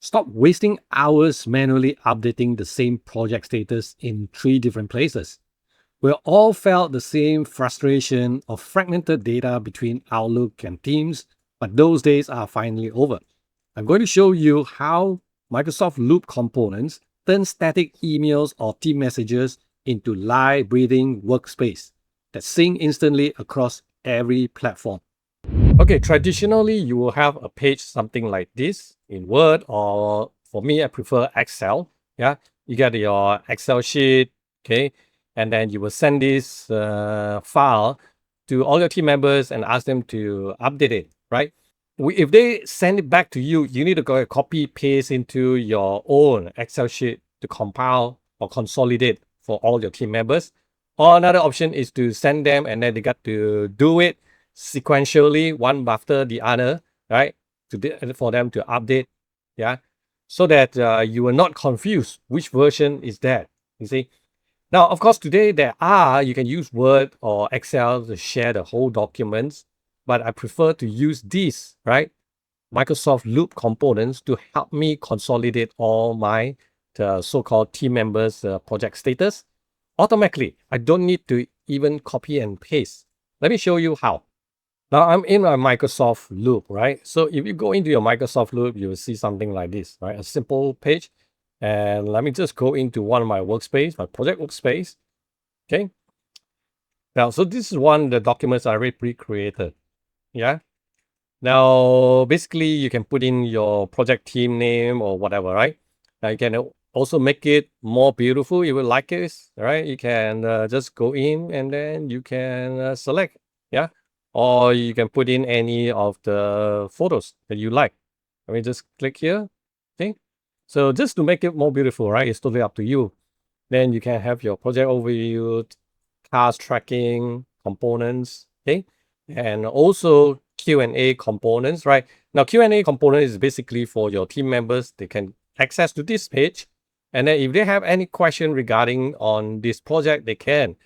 Stop wasting hours manually updating the same project status in 3 different places. We all felt the same frustration of fragmented data between Outlook and Teams, but those days are finally over. I'm going to show you how Microsoft Loop components turn static emails or team messages into live breathing workspace that sync instantly across every platform. Okay, traditionally you will have a page something like this in Word, or for me, I prefer Excel. Yeah, you get your Excel sheet, okay, and then you will send this file to all your team members and ask them to update it, right? If they send it back to you, you need to go and copy paste into your own Excel sheet to compile or consolidate for all your team members. Or another option is to send them and then they got to do it sequentially, one after the other, right? For them to update, yeah, so that you are not confused which version is that. You see. Now, of course, today you can use Word or Excel to share the whole documents, but I prefer to use these, right? Microsoft Loop components to help me consolidate all my so-called team members' project status automatically. I don't need to even copy and paste. Let me show you how. Now I'm in my Microsoft Loop, right? So if you go into your Microsoft Loop, you will see something like this, right? A simple page. And let me just go into one of my workspace, my project workspace. Okay. Now, so this is one of the documents I already pre-created. Yeah. Now, basically, you can put in your project team name or whatever, right? Now, you can also make it more beautiful if you like it, right? You can just go in and then you can select, yeah? Or you can put in any of the photos that you like. Let me just click here, okay? So just to make it more beautiful, right? It's totally up to you. Then you can have your project overview, task tracking components, okay? And also Q&A components, right? Now, Q&A component is basically for your team members. They can access to this page. And then if they have any question regarding on this project, they can,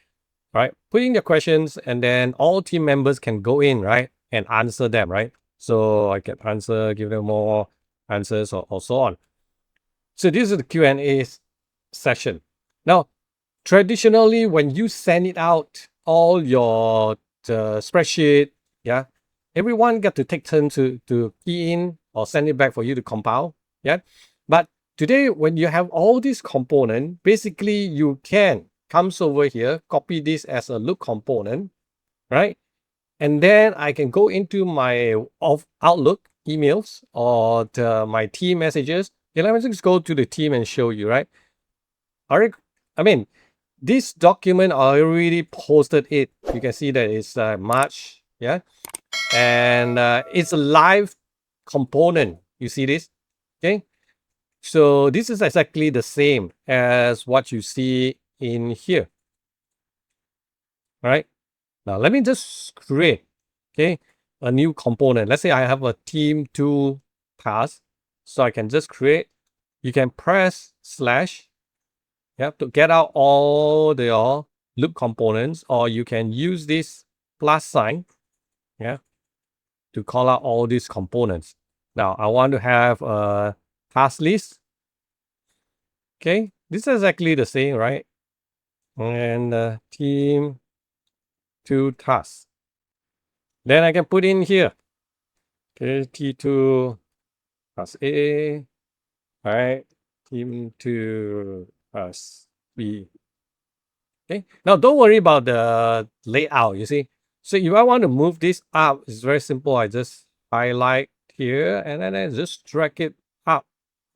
right? Put in their questions and then all team members can go in, right? And answer them, right? So I can answer, give them more answers or so on. So this is the Q&A session. Now, traditionally, when you send it out, all your spreadsheet, yeah, everyone got to take turn to key in or send it back for you to compile, yeah. But today, when you have all these components, basically you can comes over here, copy this as a loop component, right? And then I can go into my Outlook emails or my team messages. Okay, let me just go to the team and show you, right? I mean, this document I already posted it. You can see that it's March, yeah, and it's a live component. You see this, okay? So this is exactly the same as what you see in here. All right. Now let me just create, okay, a new component. Let's say I have a team 2 task, so I can just create. You can press slash. You have to get out all the loop components, or you can use this plus sign, yeah, to call out all these components. Now I want to have a task list. Okay, this is exactly the same, right? And team 2 tasks. Then I can put in here, okay, T2 task A, all right, team 2 task B. Okay. Now don't worry about the layout, you see. So if I want to move this up, it's very simple. I just highlight here and then I just drag it up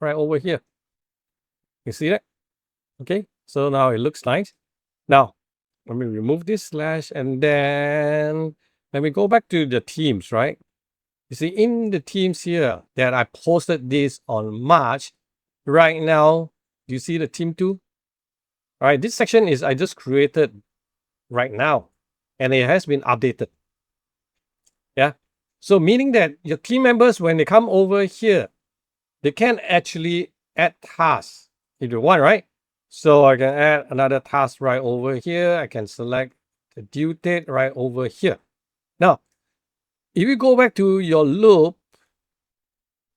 right over here. You see that? Okay. So now it looks nice. Now, let me remove this slash and then let me go back to the teams, right? You see, in the teams here that I posted this on March, right now, do you see the team 2? All right, this section is I just created right now and it has been updated. Yeah. So meaning that your team members, when they come over here, they can actually add tasks if you want, right? So I can add another task right over here. I can select the due date right over here. Now, if you go back to your loop,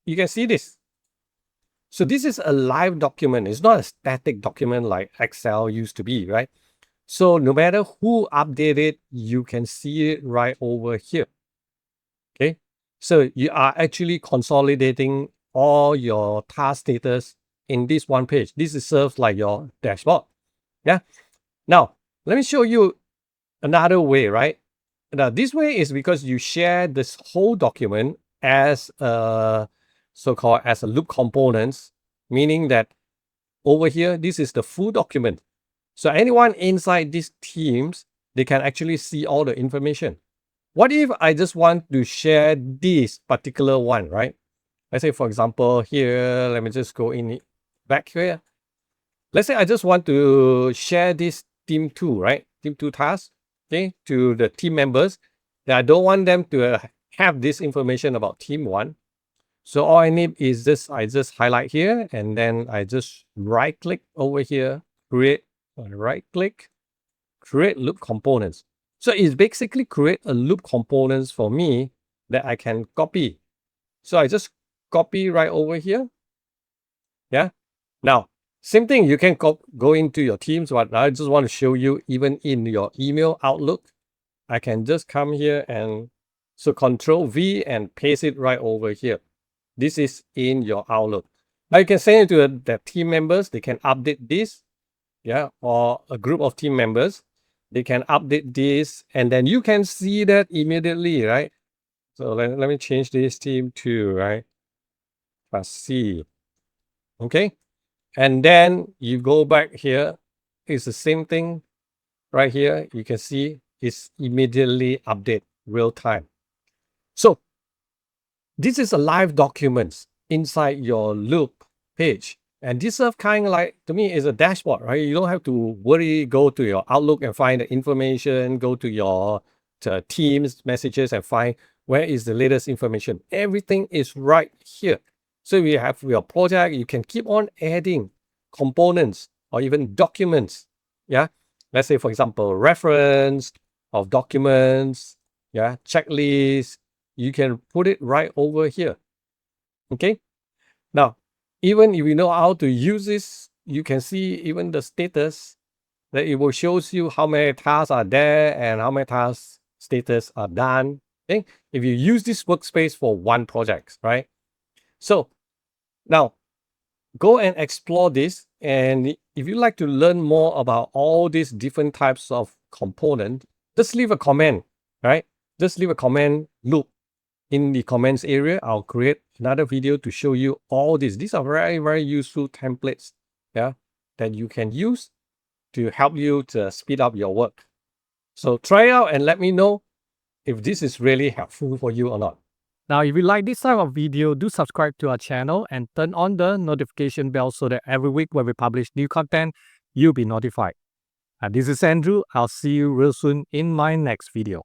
you can see this. So this is a live document. It's not a static document like Excel used to be, right? So no matter who updated it, you can see it right over here. Okay. So you are actually consolidating all your task status in this one page. This is serves like your dashboard. Yeah. Now, let me show you another way, right? Now, this way is because you share this whole document as a so-called as a loop components, meaning that over here, this is the full document. So anyone inside these teams, they can actually see all the information. What if I just want to share this particular one, right? Let's say, for example, here, let me just go in back here. Let's say I just want to share this team 2, right? Team 2 task, okay, to the team members. That I don't want them to have this information about team 1. So all I need is this, I just highlight here and then I just right click over here, create, right click, create loop components. So it's basically create a loop components for me that I can copy. So I just copy right over here. Yeah. Now, same thing, you can go into your Teams, but I just want to show you even in your email Outlook, I can just come here and so Control V and paste it right over here. This is in your Outlook. Now you can send it to the team members. They can update this, yeah, or a group of team members. They can update this, and then you can see that immediately, right? So let me change this team to, right, class C. Okay. And then you go back here. It's the same thing right here. You can see it's immediately update real time. So this is a live documents inside your loop page. And this is kind of like, to me, is a dashboard, right? You don't have to worry, go to your Outlook and find the information, go to your Teams messages and find where is the latest information. Everything is right here. So you have your project, you can keep on adding components or even documents. Yeah. Let's say, for example, reference of documents, yeah, checklist. You can put it right over here. Okay. Now, even if you know how to use this, you can see even the status that it will shows you how many tasks are there and how many tasks status are done. Okay. If you use this workspace for one project, right? So now go and explore this. And if you like to learn more about all these different types of component, just leave a comment, right? Just leave a comment loop in the comments area. I'll create another video to show you all this. These are very, very useful templates, yeah, that you can use to help you to speed up your work. So try out and let me know if this is really helpful for you or not. Now, if you like this type of video, do subscribe to our channel and turn on the notification bell so that every week when we publish new content, you'll be notified. And this is Andrew. I'll see you real soon in my next video.